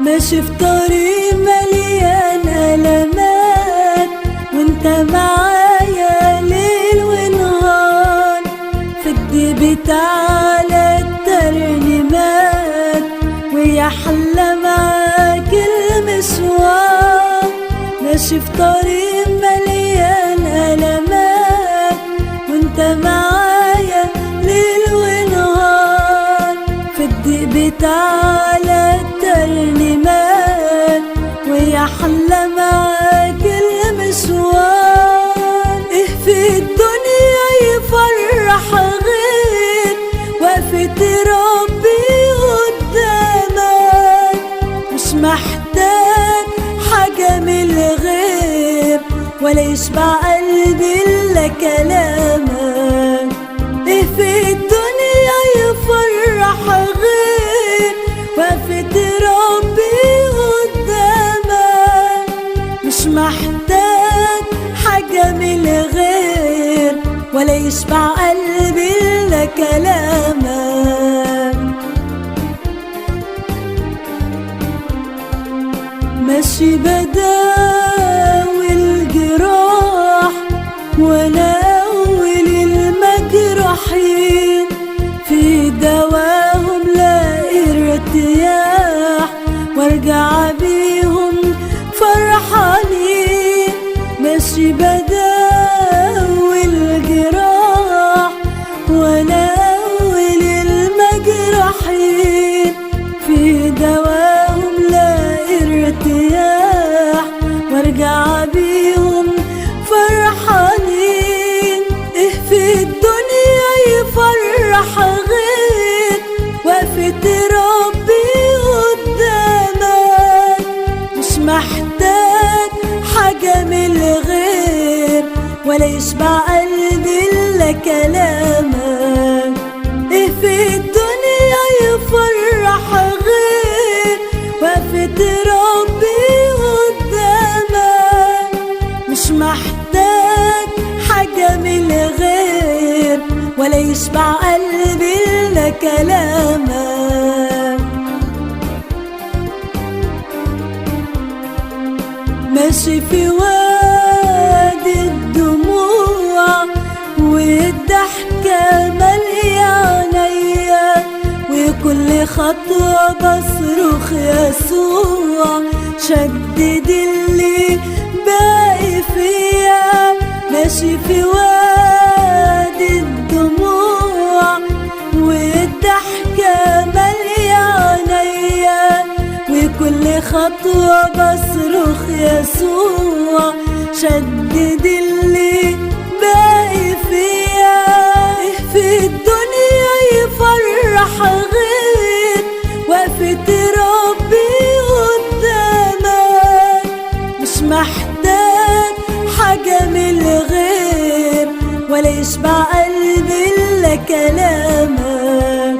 ماشي في طريق مليان ألمات وانت معايا ليل ونهار، في الديب تعالى الترنيمات ويحلى معاك المشوار. ماشي في طريق مليان ألمات وانت معايا ليل ونهار، في الديب تعالى الترنيمات ويحلى معاك المشوار. ايه في الدنيا يفرح غير وقفة ربي قدامك، مش محتاج حاجة من الغير ولا يشبع قلبي الا كلامك. ايه في الدنيا يفرح غير وقفة ربي قدامك، مش محتاج حاجة من الغير ولا يشبع قلبي الا كلامك. ماشي بداوي الجراح وانا اول المجروحين، في دواهم لاقي ارتياح وارجع بيهم فرحانين. ماشي بداوي الجراح وانا اول المجروحين، في دواهم لاقي ارتياح وارجع بيهم فرحانين. ايه في الدنيا يفرح غير وقفة ربي قدامك، مش محتاج حاجة من الغير ولا يشبع قلبي الا كلامك. ايه في الدنيا يفرح غير وقفة ربي قدامك، مش محتاج حاجة من الغير ولا يشبع قلبي الا كلامك. ماشي في وادي الدموع والضحكة مالية عينيا، وكل خطوة بصرخ يسوع شدد اللي باقي فيا. ماشي في وادي الدموع والضحكة مالية عينيا، وكل خطوة بصرخ يسوع شدد اللي باقي فيا. ايه في الدنيا يفرح غير وقفة ربي قدامك، مش محتاج حاجة من الغير ولا يشبع قلبي الا كلامك.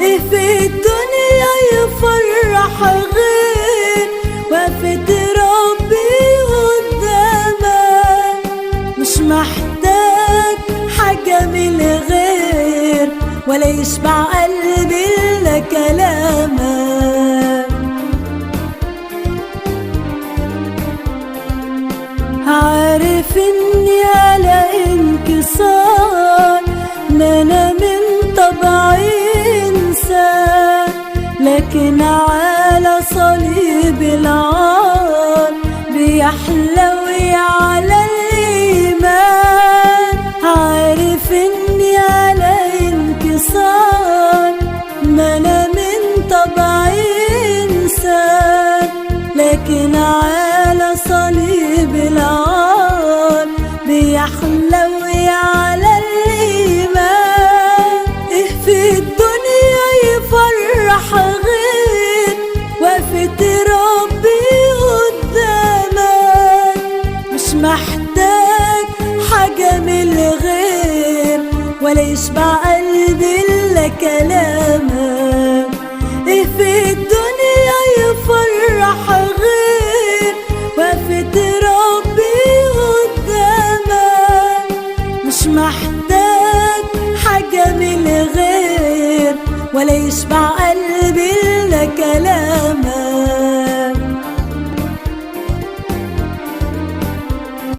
ايه في الدنيا يفرح غير وقفة ربي قدامك، مش محتاج حاجة من الغير ولا يشبع قلبي الا كلامك. عارف اني على انكسار، ما انا من طبعي انسان، لكن على صليب العار بيحلوي على الايمان. عارف اني على انكسار، ما انا من طبعي انسان، لكن على صليب العار بيحلوي على الايمان. ايه في الدنيا يفرح غير وقفة ربي قدامك، مش محتاج حاجة من الغير ولا يشبع قلبي الا كلامك. ايه في الدنيا يفرح غير وقفة ربي قدامك، مش محتاج حاجة من الغير ولا يشبع قلبي